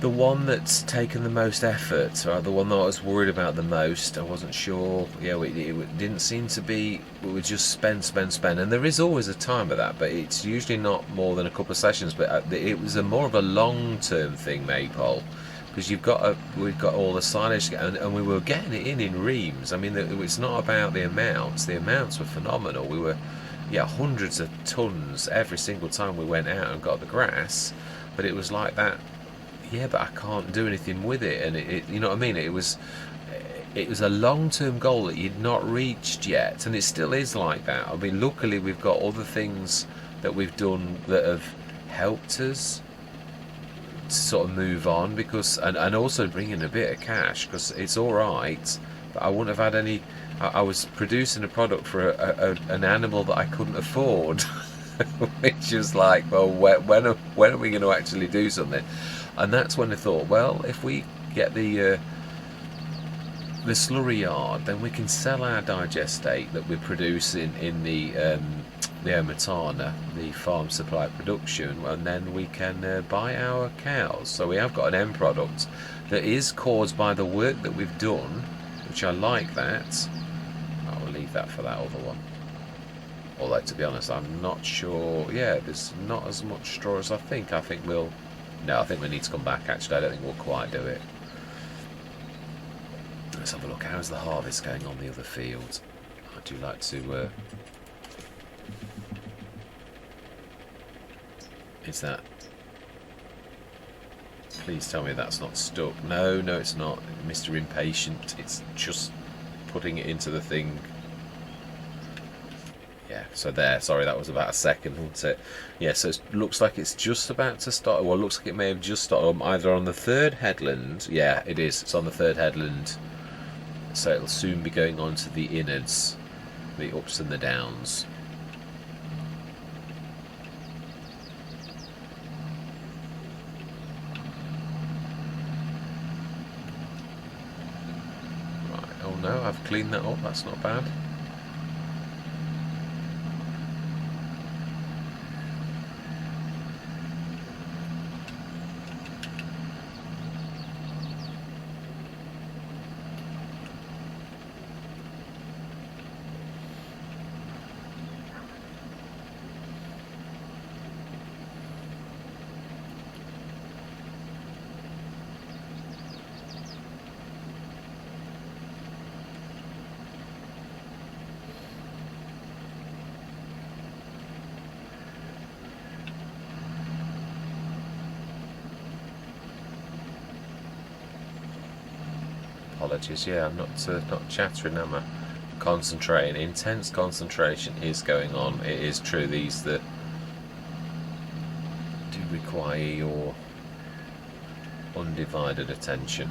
the one that's taken the most effort, or the one that I was worried about the most. I wasn't sure. Yeah, it didn't seem to be. We would just spend, and there is always a time of that, but it's usually not more than a couple of sessions. But it was a more of a long-term thing, Maypole, because we've got all the silage, and we were getting it in reams. I mean, it's not about the amounts. The amounts were phenomenal. We were, yeah, hundreds of tons every single time we went out and got the grass. But it was like that, yeah, but I can't do anything with it, and you know what I mean. It was a long-term goal that you'd not reached yet, and it still is like that. I mean, luckily we've got other things that we've done that have helped us to sort of move on, because and also bring in a bit of cash, because it's all right, but I wouldn't have had any. I was producing a product for an animal that I couldn't afford, which is like, well, when are we going to actually do something? And that's when I thought, well, if we get the slurry yard, then we can sell our digestate that we're producing in the Omatana, the farm supply production, and then we can buy our cows. So we have got an end product that is caused by the work that we've done, which I like that. I'll leave that for that other one. Although, to be honest, I'm not sure. Yeah, there's not as much straw as I think. I think we'll. No, I think we need to come back, actually. I don't think we'll quite do it. Let's have a look. How's the harvest going on the other fields? I do like to... Is that... Please tell me that's not stuck. No, no, it's not. Mr. Impatient. It's just putting it into the thing. Yeah, so there. Sorry, that was about a second, wasn't it? Yeah, so it looks like it's just about to start. Well, it looks like it may have just started either on the third headland. Yeah, it is. It's on the third headland. So it'll soon be going on to the innards, the ups and the downs. Right, oh no, I've cleaned that up. That's not bad. Apologies, yeah, I'm not chattering, am I? Concentrating. Intense concentration is going on. It is true, these that do require your undivided attention.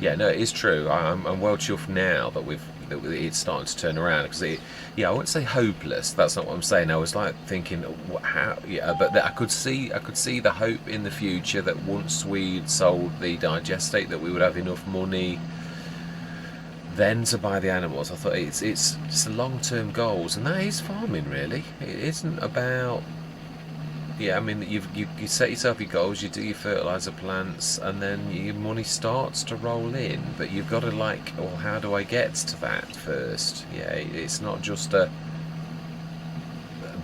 Yeah, no, it is true. I'm well chuffed now that it's starting to turn around, because yeah, I wouldn't say hopeless. That's not what I'm saying. I was like thinking, how? Yeah, but I could see the hope in the future that once we'd sold the digestate, that we would have enough money then to buy the animals. I thought it's the long-term goals, and that is farming, really. It isn't about. Yeah, I mean, you set yourself your goals, you do your fertiliser plants, and then your money starts to roll in. But you've got to well, how do I get to that first? Yeah, it's not just a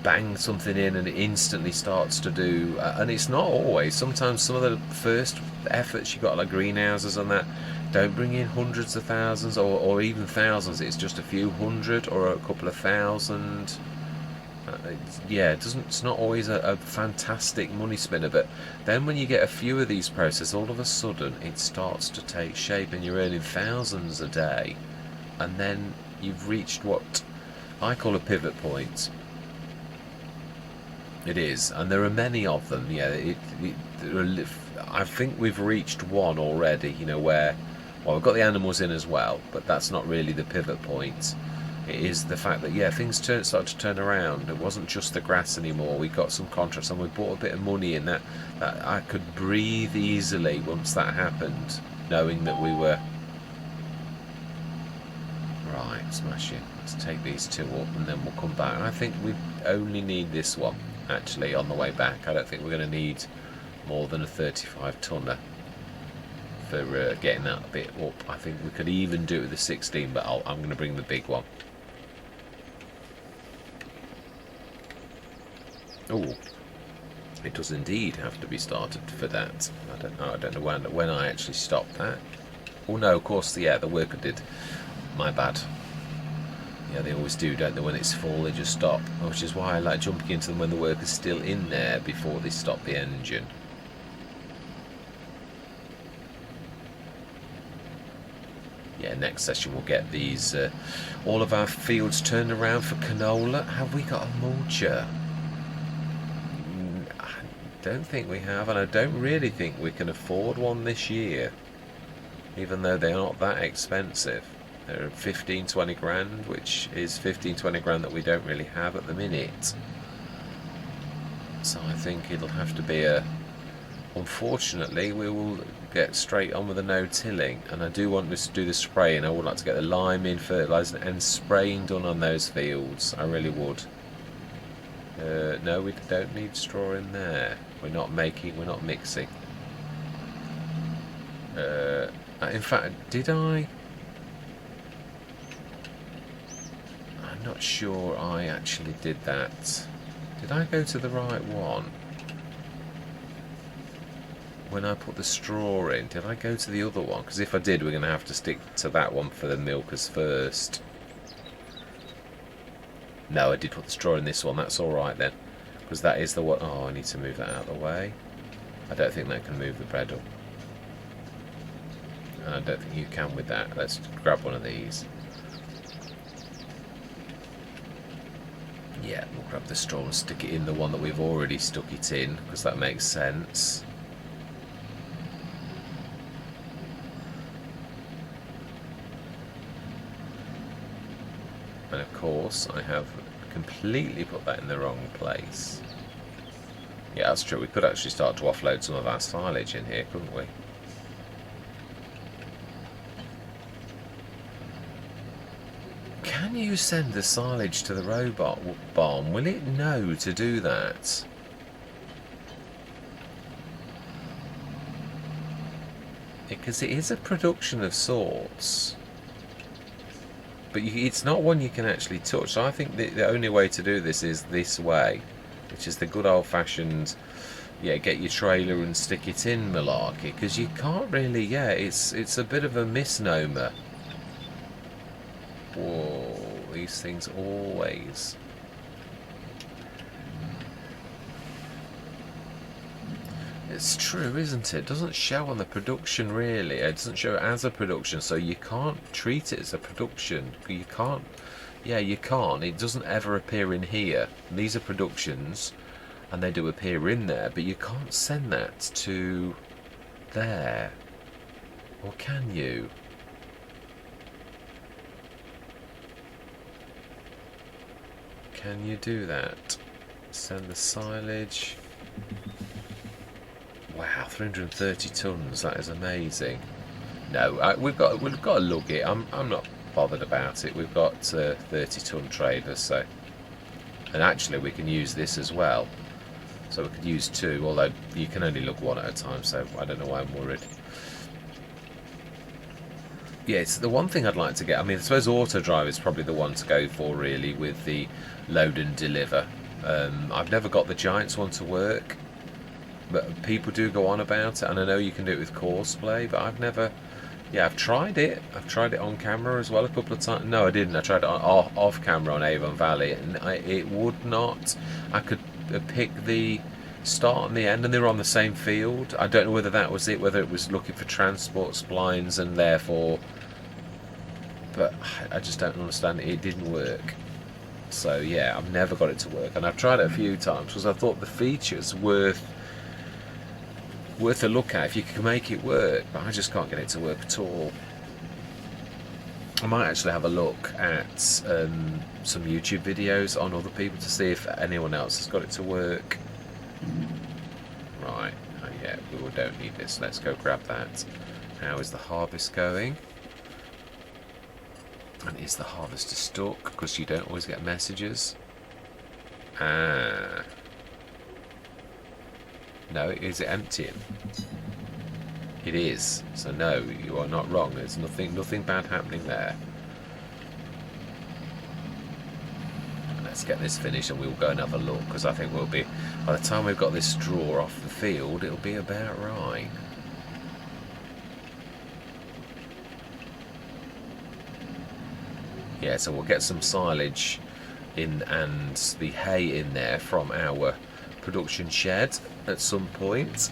bang something in and it instantly starts to do. And it's not always. Sometimes some of the first efforts you got, like greenhouses and that, don't bring in hundreds of thousands or even thousands. It's just a few hundred or a couple of thousand. Yeah, it's not always a fantastic money spinner, but then when you get a few of these processes, all of a sudden it starts to take shape and you're earning thousands a day, and then you've reached what I call a pivot point. It is, and there are many of them. Yeah, I think we've reached one already, where, well, we've got the animals in as well, but that's not really the pivot point. It is the fact that, yeah, things started to turn around. It wasn't just the grass anymore. We got some contracts and we bought a bit of money in that I could breathe easily once that happened, knowing that we were... Right, smashing. Let's take these two up and then we'll come back. I think we only need this one, actually, on the way back. I don't think we're going to need more than a 35 tonner for getting that bit up. I think we could even do it with the 16, but I'm going to bring the big one. Oh, it does indeed have to be started for that. I don't know when I actually stopped that. Oh no, of course, yeah, the worker did. My bad. Yeah, they always do, don't they? When it's full, they just stop. Which is why I like jumping into them when the worker's still in there before they stop the engine. Yeah, next session we'll get these, all of our fields turned around for canola. Have we got a mulcher? I don't think we have, and I don't really think we can afford one this year. Even though they're not that expensive. They're 15-20 grand, which is 15-20 grand that we don't really have at the minute. So I think it'll have to be unfortunately, we will get straight on with the no-tilling. And I do want us to do the spraying. I would like to get the lime in, fertiliser and spraying done on those fields. I really would. No, we don't need straw in there. We're not mixing. In fact, did I? I'm not sure I actually did that. Did I go to the right one? When I put the straw in, did I go to the other one? Because if I did, we're going to have to stick to that one for the milkers first. No, I did put the straw in this one. That's alright then. Because that is the one. Oh, I need to move that out of the way. I don't think that can move the bread up. I don't think you can with that. Let's grab one of these. Yeah, we'll grab the straw and stick it in the one that we've already stuck it in, because that makes sense. And of course, I have completely put that in the wrong place. Yeah, that's true. We could actually start to offload some of our silage in here, couldn't we? Can you send the silage to the robot barn? Will it know to do that? Because it is a production of sorts. But it's not one you can actually touch. So I think the only way to do this is this way. Which is the good old-fashioned, yeah, get your trailer and stick it in malarkey. Because you can't really, yeah, it's a bit of a misnomer. Whoa, these things always. It's true, isn't it? It doesn't show on the production, really. It doesn't show as a production, so you can't treat it as a production. You can't. Yeah, you can't. It doesn't ever appear in here. These are productions, and they do appear in there, but you can't send that to there. Or can you? Can you do that? Send the silage. Wow, 330 tons. That is amazing. No, we've got to lug it. I'm not bothered about it. We've got 30-ton trailers, so, and actually we can use this as well. So we could use two, although you can only lug one at a time. So I don't know why I'm worried. Yeah, it's the one thing I'd like to get. I mean, I suppose auto drive is probably the one to go for, really, with the load and deliver. I've never got the Giants one to work, but people do go on about it, and I know you can do it with Courseplay, but I've never. Yeah, I've tried it. I've tried it on camera as well a couple of times. No, I didn't. I tried it off camera on Avon Valley, and it would not. I could pick the start and the end, and they were on the same field. I don't know whether that was it, whether it was looking for transport splines and therefore, but I just don't understand it. It didn't work. So yeah, I've never got it to work, and I've tried it a few times because I thought the features worth a look at if you can make it work, but I just can't get it to work at all. I might actually have a look at some YouTube videos on other people to see if anyone else has got it to work. Right, oh yeah, we don't need this. Let's go grab that. How is the harvest going? And is the harvester stuck? Because you don't always get messages. Ah. No, is it emptying? It is. So no, you are not wrong. There's nothing bad happening there. Let's get this finished and we'll go and have a look, because I think we'll be, by the time we've got this straw off the field, it'll be about right. Yeah, so we'll get some silage in and the hay in there from our production shed at some point,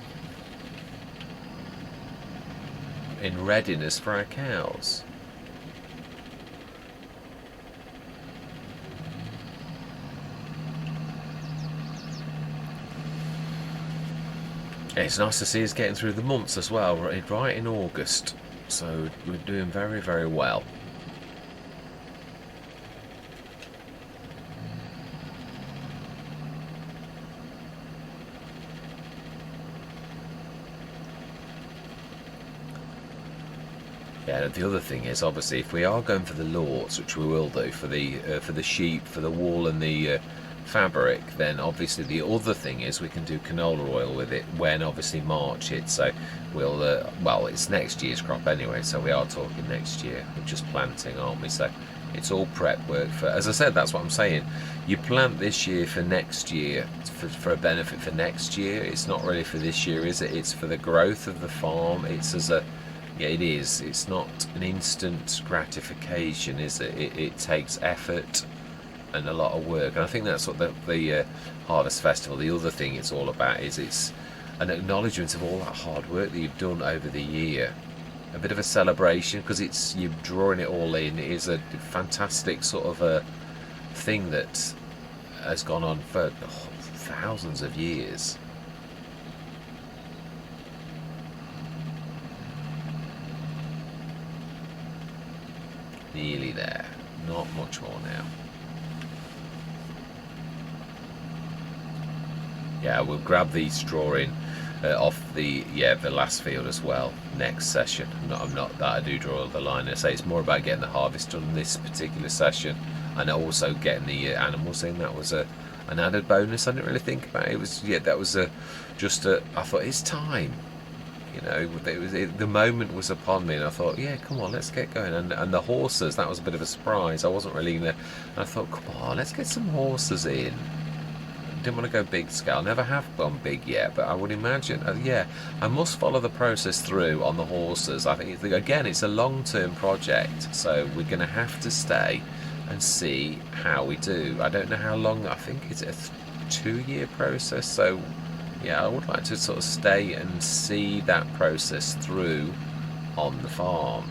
in readiness for our cows. It's nice to see us getting through the months as well, right in August. So we're doing very, very well. Yeah, the other thing is, obviously, if we are going for the lorts, which we will do for the sheep, for the wool and the fabric, then obviously the other thing is we can do canola oil with it when obviously March hits. So we'll well, it's next year's crop anyway, so we are talking next year. We're just planting, aren't we? So it's all prep work for, as I said, that's what I'm saying. You plant this year for next year, for a benefit for next year. It's not really for this year, is it? It's for the growth of the farm. It's as a, yeah, it is. It's not an instant gratification, is it? It takes effort and a lot of work, and I think that's what the Harvest Festival, the other thing it's all about, is it's an acknowledgement of all that hard work that you've done over the year. A bit of a celebration, because it's, you're drawing it all in. It is a fantastic sort of a thing that has gone on for thousands of years. Nearly there, not much more now. Yeah, we'll grab the straw in off the last field as well next session. I'm not that I do draw the line. I say it's more about getting the harvest done this particular session, and also getting the animals in. That was an added bonus. I didn't really think about it. It was, yeah, that was I thought it's time. You know, the moment was upon me, and I thought, yeah, come on, let's get going. And the horses, that was a bit of a surprise. I wasn't really gonna. And I thought, come on, let's get some horses in. Didn't want to go big scale, never have gone big yet, but I would imagine, yeah, I must follow the process through on the horses. I think, again, it's a long-term project, so we're going to have to stay and see how we do. I don't know how long. I think it's a 2-year process, so yeah, I would like to sort of stay and see that process through on the farm.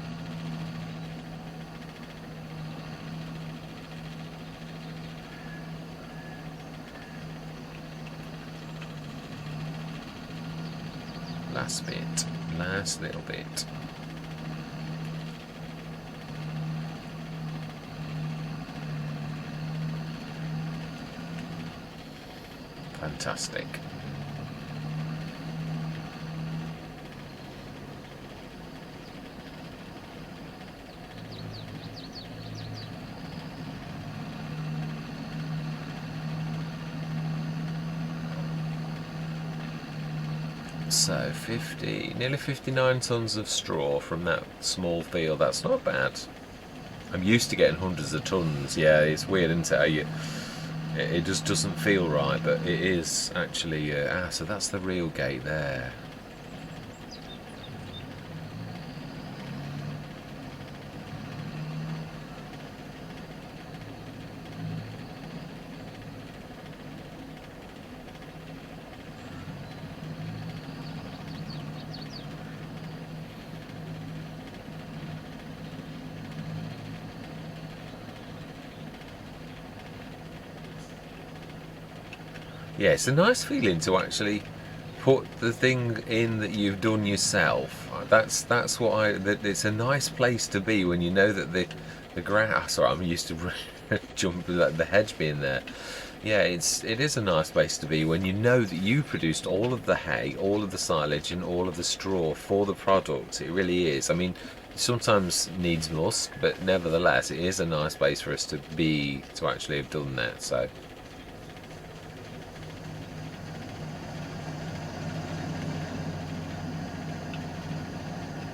Last bit, last little bit. Fantastic. So nearly 59 tons of straw from that small field. That's not bad. I'm used to getting hundreds of tons. Yeah, it's weird, isn't it? It just doesn't feel right, but it is actually. So that's the real gate there. Yeah, it's a nice feeling to actually put the thing in that you've done yourself. That's what it's a nice place to be when you know that the grass. Sorry, I'm used to jump the hedge being there. Yeah, it is a nice place to be when you know that you produced all of the hay, all of the silage, and all of the straw for the product. It really is. I mean, Sometimes needs must, but nevertheless, it is a nice place for us to be, to actually have done that. So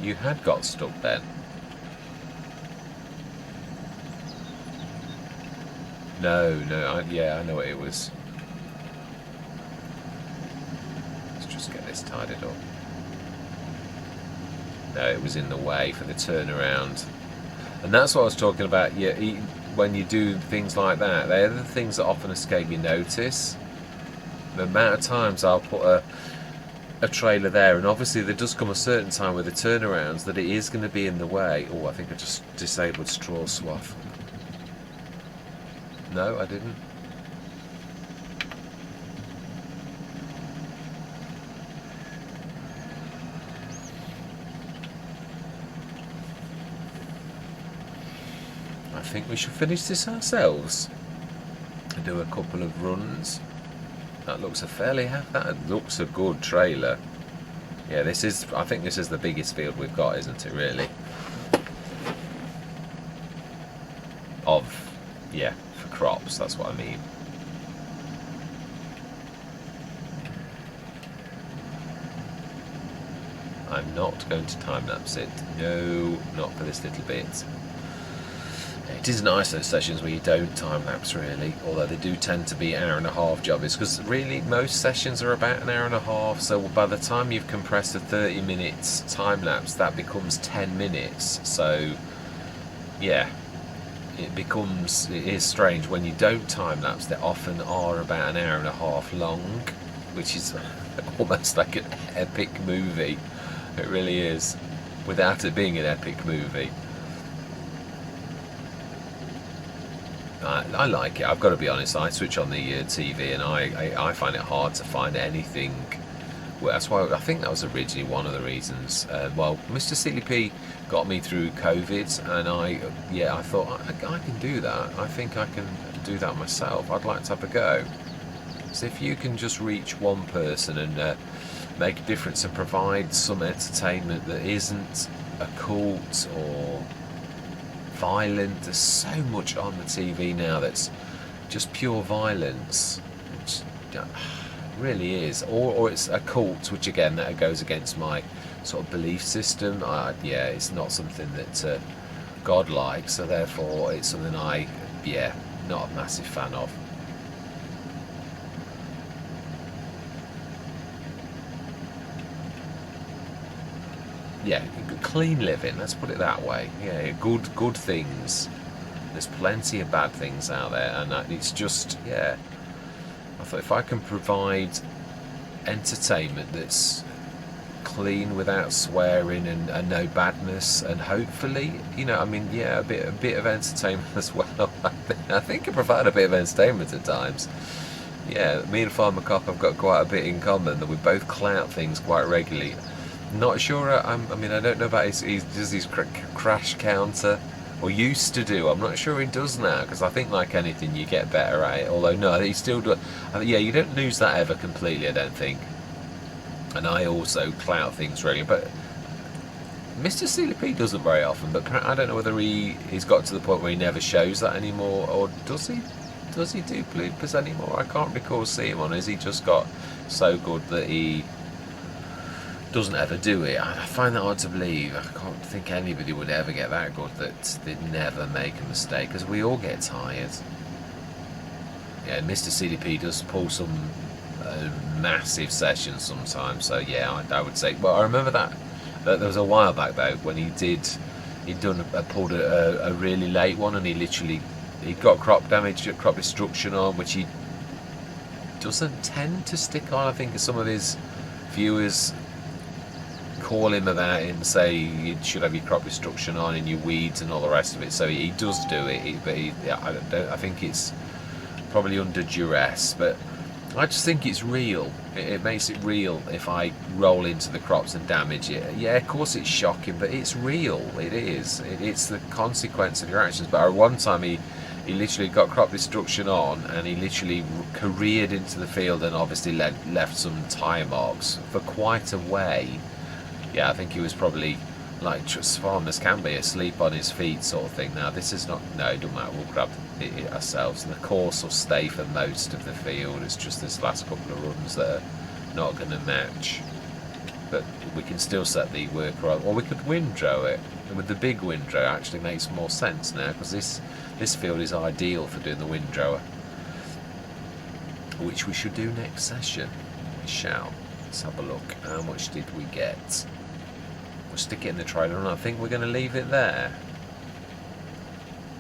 you had got stuck then. No, yeah, I know what it was. Let's just get this tidied up. No, it was in the way for the turnaround. And that's what I was talking about. Yeah, when you do things like that, they're the things that often escape your notice. The amount of times I'll put a trailer there, and obviously there does come a certain time with the turnarounds that it is going to be in the way. Oh, I think I just disabled straw swath. No, I didn't. I think we should finish this ourselves and do a couple of runs. That looks that looks a good trailer. Yeah, I think this is the biggest field we've got, isn't it, really? Yeah, for crops, that's what I mean. I'm not going to time-lapse it. No, not for this little bit. It is nice those sessions where you don't time-lapse really, although they do tend to be hour-and-a-half jobs, because really most sessions are about an hour and a half, so by the time you've compressed a 30 minutes time-lapse, that becomes 10 minutes. So yeah, it is strange when you don't time-lapse. They often are about an hour and a half long, which is almost like an epic movie. It really is, without it being an epic movie. I like it. I've got to be honest. I switch on the TV and I find it hard to find anything. Well, that's why I think that was originally one of the reasons. Well, Mr. CDP got me through COVID, and I thought I can do that. I think I can do that myself. I'd like to have a go. So if you can just reach one person and make a difference and provide some entertainment that isn't a cult or violent. There's so much on the TV now that's just pure violence. It really is. Or it's a cult, which again, that goes against my sort of belief system. Yeah, it's not something that God likes, so therefore it's something not a massive fan of. Yeah, clean living, let's put it that way. Yeah, good things. There's plenty of bad things out there, and it's just, yeah, I thought if I can provide entertainment that's clean without swearing and no badness, and hopefully, a bit of entertainment as well. I think I provide a bit of entertainment at times. Yeah, me and Farmer Cop have got quite a bit in common, that we both clout things quite regularly. Not sure. I don't know about he does his crash counter, or used to do. I'm not sure he does now, because I think like anything you get better at it. Although no, he still does. Yeah, you don't lose that ever completely, I don't think. And I also clout things regularly, but Mr. CLP doesn't very often. But I don't know whether he's got to the point where he never shows that anymore, or does he? Does he do bloopers anymore? I can't recall seeing him on. Has he just got so good that he doesn't ever do it? I find that hard to believe. I can't think anybody would ever get that good that they'd never make a mistake, because we all get tired. Yeah, Mr. CDP does pull some massive sessions sometimes, so yeah, I would say. Well, I remember that there was a while back though when pulled a really late one, and he got crop damage, crop destruction on, which he doesn't tend to stick on. I think some of his viewers call him about it and say you should have your crop destruction on and your weeds and all the rest of it. So he does do it, but I think it's probably under duress. But I just think it's real. It makes it real if I roll into the crops and damage it. Yeah, of course it's shocking, but it's real. It is. It's the consequence of your actions. But one time he literally got crop destruction on, and he literally careered into the field and obviously left some tyre marks for quite a way. Yeah, I think he was probably like farmers can be asleep on his feet sort of thing. Now this is not, no, it doesn't matter, we'll grab it ourselves, and the course will stay for most of the field. It's just this last couple of runs that are not going to match, but we can still set the worker on, or we could windrow it. And with the big windrow actually makes more sense now, because this field is ideal for doing the windrower, which we should do next session. We shall. Let's have a look. How much did we get? We'll stick it in the trailer, and I think we're going to leave it there.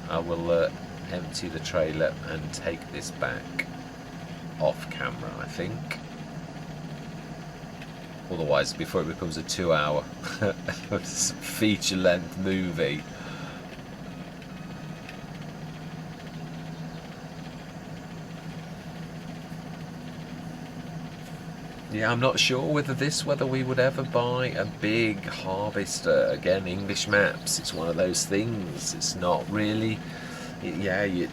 I will empty the trailer and take this back off camera, I think. Otherwise, before it becomes a 2-hour feature-length movie. Yeah, I'm not sure whether we would ever buy a big harvester. Again, English maps, it's one of those things. It's not really, yeah, you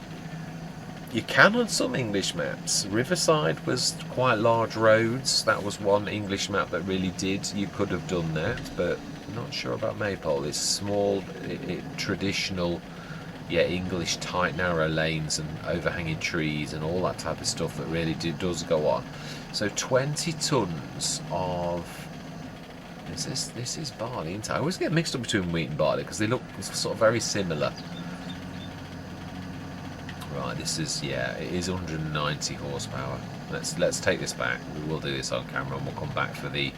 can on some English maps. Riverside was quite large roads. That was one English map that really did. You could have done that, but I'm not sure about Maypole. It's small, traditional, yeah, English tight narrow lanes and overhanging trees and all that type of stuff that really does go on. So 20 tons of, this is barley, isn't it? I always get mixed up between wheat and barley because they look sort of very similar. Right, this is, yeah, it is 190 horsepower. Let's take this back. We will do this on camera, and we'll come back for the,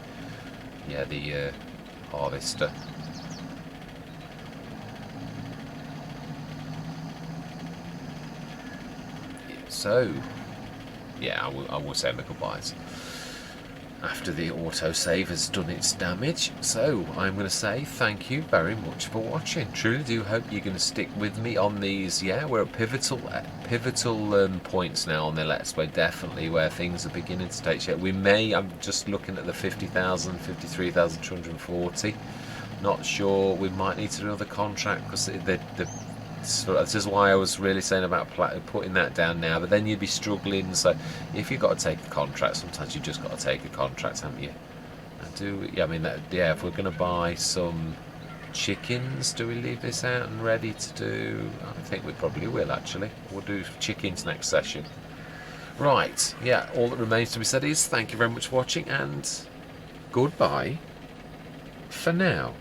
yeah, the harvester. So, yeah, I will say my goodbyes after the autosave has done its damage. So I'm going to say thank you very much for watching. Truly do hope you're going to stick with me on these. Yeah, we're at pivotal points now on the Let's Play, definitely, where things are beginning to take shape. We may, I'm just looking at the 50,000, 53,240. Not sure, we might need to do another contract, because so this is why I was really saying about putting that down now, but then you'd be struggling. So if you've got to take a contract, sometimes you've just got to take a contract, haven't you? I mean, yeah, if we're going to buy some chickens, do we leave this out and ready to do? I think we probably will, actually. We'll do chickens next session. Right, yeah, all that remains to be said is thank you very much for watching, and goodbye for now.